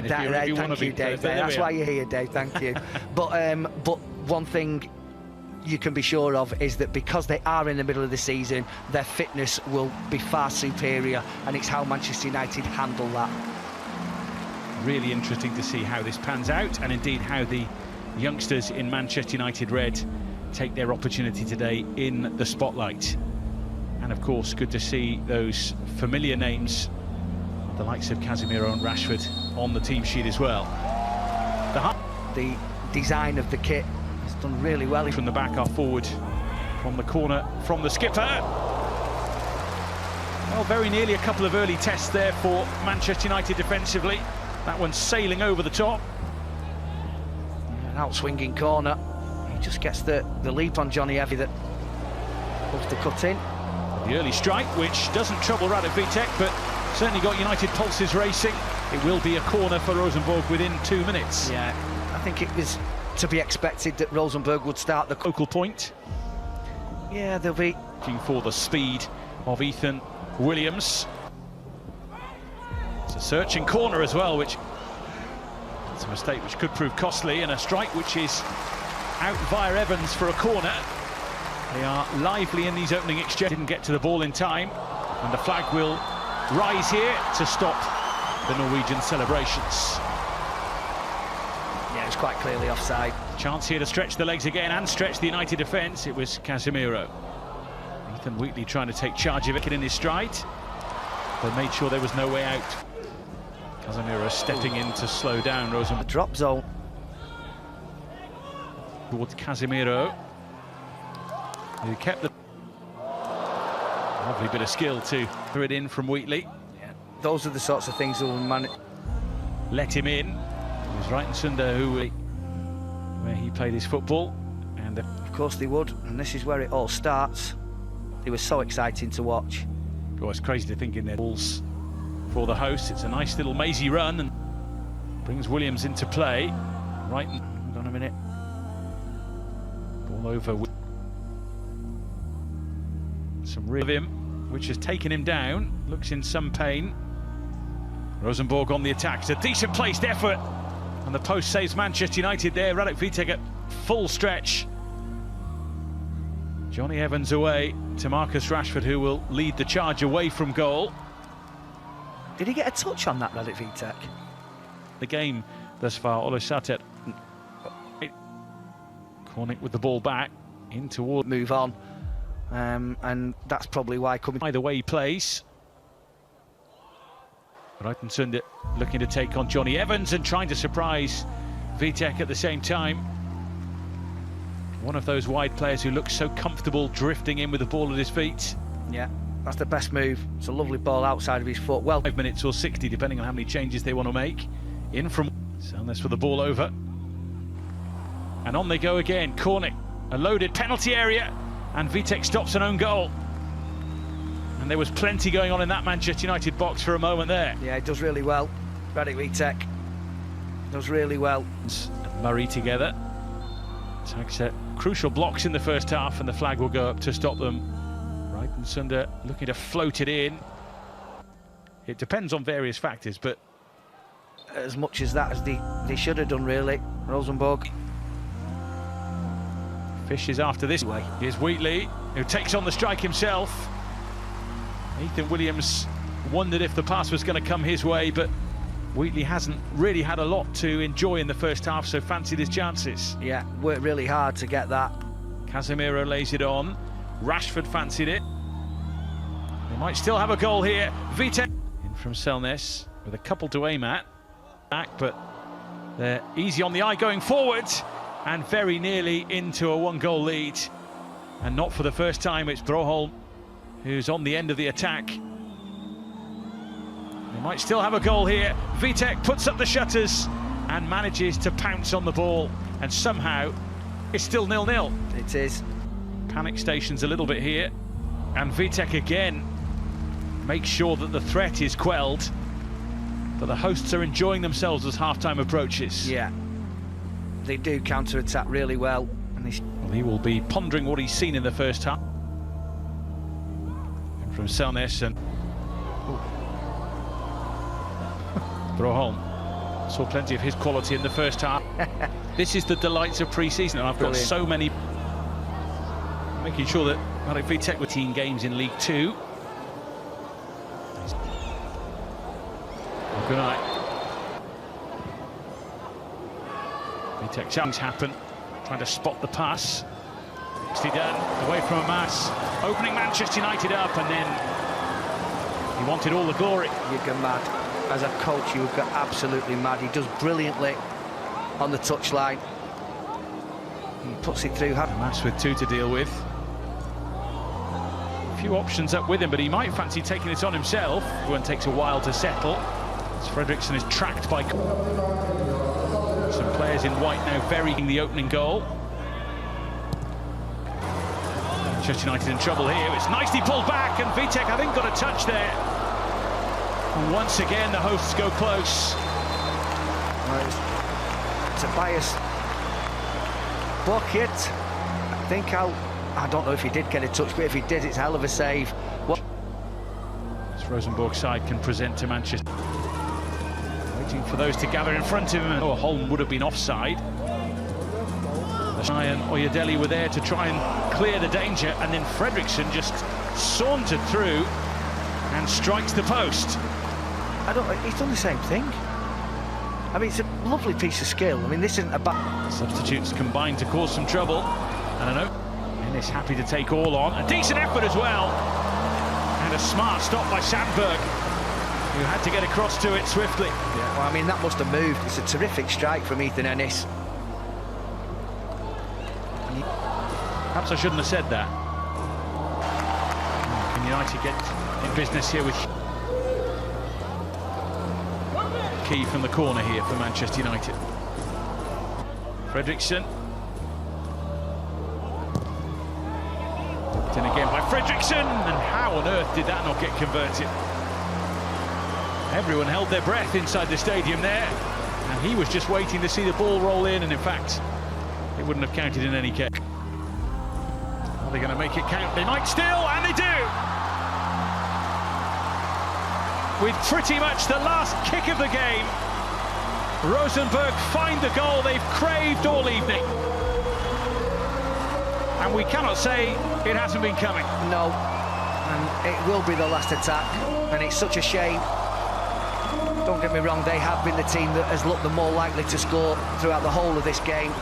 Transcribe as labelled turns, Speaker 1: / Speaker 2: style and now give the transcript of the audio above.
Speaker 1: Thank you, Dave. That's why you're here, Dave. Thank you. But one thing you can be sure of is that because they are in the middle of the season, their fitness will be far superior, and it's how Manchester United handle that.
Speaker 2: Really interesting to see how this pans out, and indeed how the youngsters in Manchester United red take their opportunity today in the spotlight. And of course, good to see those familiar names, the likes of Casemiro and Rashford, on the team sheet as well.
Speaker 1: The design of the kit has done really well.
Speaker 2: From the back, our forward from the corner, from the skipper. Well, very nearly a couple of early tests there for Manchester United defensively. That one's sailing over the top.
Speaker 1: An out-swinging corner. He just gets the leap on Johnny Evie that loves to cut in.
Speaker 2: The early strike, which doesn't trouble Radek Vitek, but certainly got United pulses racing. It will be a corner for Rosenborg within 2 minutes.
Speaker 1: Yeah, I think it was to be expected that Rosenborg would start the
Speaker 2: focal point.
Speaker 1: Yeah, they'll be
Speaker 2: looking for the speed of Ethan Williams. It's a searching corner as well, which it's a mistake which could prove costly, and a strike which is out via Evans for a corner. They are lively in these opening exchanges. Didn't get to the ball in time, and the flag will rise here to stop the Norwegian celebrations.
Speaker 1: Yeah, it's quite clearly offside.
Speaker 2: Chance here to stretch the legs again and stretch the United defence. It was Casemiro. Ethan Wheatley trying to take charge of it in his stride, but made sure there was no way out. Casemiro stepping in to slow down Rosenborg.
Speaker 1: The drop zone.
Speaker 2: Towards Casemiro, who kept the lovely bit of skill to throw it in from Wheatley.
Speaker 1: Yeah, those are the sorts of things that will manage.
Speaker 2: Let him in. It was Rosenborg where he played his football, and
Speaker 1: of course they would. And this is where it all starts. It was so exciting to watch.
Speaker 2: Oh, it's crazy to think in their balls for the hosts. It's a nice little mazy run and brings Williams into play. Right, hold on a minute. Ball over. Some real of him, which has taken him down. Looks in some pain. Rosenborg on the attack. It's a decent placed effort, and the post saves Manchester United there. Radek Vitek at full stretch. Johnny Evans away to Marcus Rashford, who will lead the charge away from goal.
Speaker 1: Did he get a touch on that, Radek Vitek?
Speaker 2: The game thus far, Olusatet. Cornick with the ball back in toward.
Speaker 1: Move on. And that's probably why coming.
Speaker 2: Either way he plays. Rosenborg looking to take on Johnny Evans and trying to surprise Vitek at the same time. One of those wide players who looks so comfortable drifting in with the ball at his feet.
Speaker 1: Yeah, that's the best move. It's a lovely ball outside of his foot. Well,
Speaker 2: 5 minutes or 60, depending on how many changes they want to make. In from Selness for the ball over. And on they go again. Cornick, a loaded penalty area, and Vitek stops an own goal. And there was plenty going on in that Manchester United box for a moment there.
Speaker 1: Yeah, it does really well. Radek Vitek does really well.
Speaker 2: And Murray together. Takes crucial blocks in the first half, and the flag will go up to stop them. Rosenborg looking to float it in. It depends on various factors, but
Speaker 1: as much as that as they should have done, really. Rosenborg.
Speaker 2: Fishes after this way. Here's Wheatley, who takes on the strike himself. Ethan Williams wondered if the pass was going to come his way, but Wheatley hasn't really had a lot to enjoy in the first half, so fancied his chances.
Speaker 1: Yeah, worked really hard to get that.
Speaker 2: Casemiro lays it on. Rashford fancied it. They might still have a goal here. Vitek in from Selness with a couple to aim at. Back, but they're easy on the eye going forward, and very nearly into a one-goal lead. And not for the first time, it's Broholm who's on the end of the attack. They might still have a goal here. Vitek puts up the shutters and manages to pounce on the ball, and somehow it's still 0-0.
Speaker 1: It is.
Speaker 2: Panic stations a little bit here, and Vitek again makes sure that the threat is quelled, but the hosts are enjoying themselves as half-time approaches.
Speaker 1: Yeah, they do counter-attack really well. And
Speaker 2: well, he will be pondering what he's seen in the first half. And from Selness and Broholm. Saw plenty of his quality in the first half. This is the delights of pre-season, and I've got so many. Making sure that Marek Vitek with 10 games in League 2. Good night. Vitek, things happen. Trying to spot the pass. Nicely done. Away from a mass. Opening Manchester United up, and then he wanted all the glory.
Speaker 1: You go mad. As a coach, you would go absolutely mad. He does brilliantly on the touchline. He puts it through.
Speaker 2: Mass with 2 to deal with. A few options up with him, but he might fancy taking it on himself. One takes a while to settle. As Fredriksson is tracked by some players in white now burying the opening goal. Manchester United in trouble here. It's nicely pulled back, and Vitek, I think, got a touch there. And once again, the hosts go close.
Speaker 1: Tobias bucket. I think I don't know if he did get a touch, but if he did, it's a hell of a save.
Speaker 2: This Rosenborg side can present to Manchester. Waiting for those to gather in front of him. Oh, Holm would have been offside. And Oyedele were there to try and clear the danger, and then Fredriksson just sauntered through and strikes the post.
Speaker 1: He's done the same thing. I mean, it's a lovely piece of skill. I mean, this isn't a bad...
Speaker 2: Substitutes combined to cause some trouble. I don't know. Ennis happy to take all on. A decent effort as well. And a smart stop by Sandberg, who had to get across to it swiftly.
Speaker 1: Yeah, well, I mean, that must have moved. It's a terrific strike from Ethan Ennis.
Speaker 2: Perhaps I shouldn't have said that. Can United get in business here with... Key from the corner here for Manchester United. Fredriksson. In again by Fredriksson, and how on earth did that not get converted? Everyone held their breath inside the stadium there, and he was just waiting to see the ball roll in, and in fact, it wouldn't have counted in any case. Are they going to make it count? They might still, and they do! With pretty much the last kick of the game, Rosenborg find the goal they've craved all evening. And we cannot say it hasn't been coming.
Speaker 1: No, and it will be the last attack, and it's such a shame. Don't get me wrong, they have been the team that has looked the more likely to score throughout the whole of this game.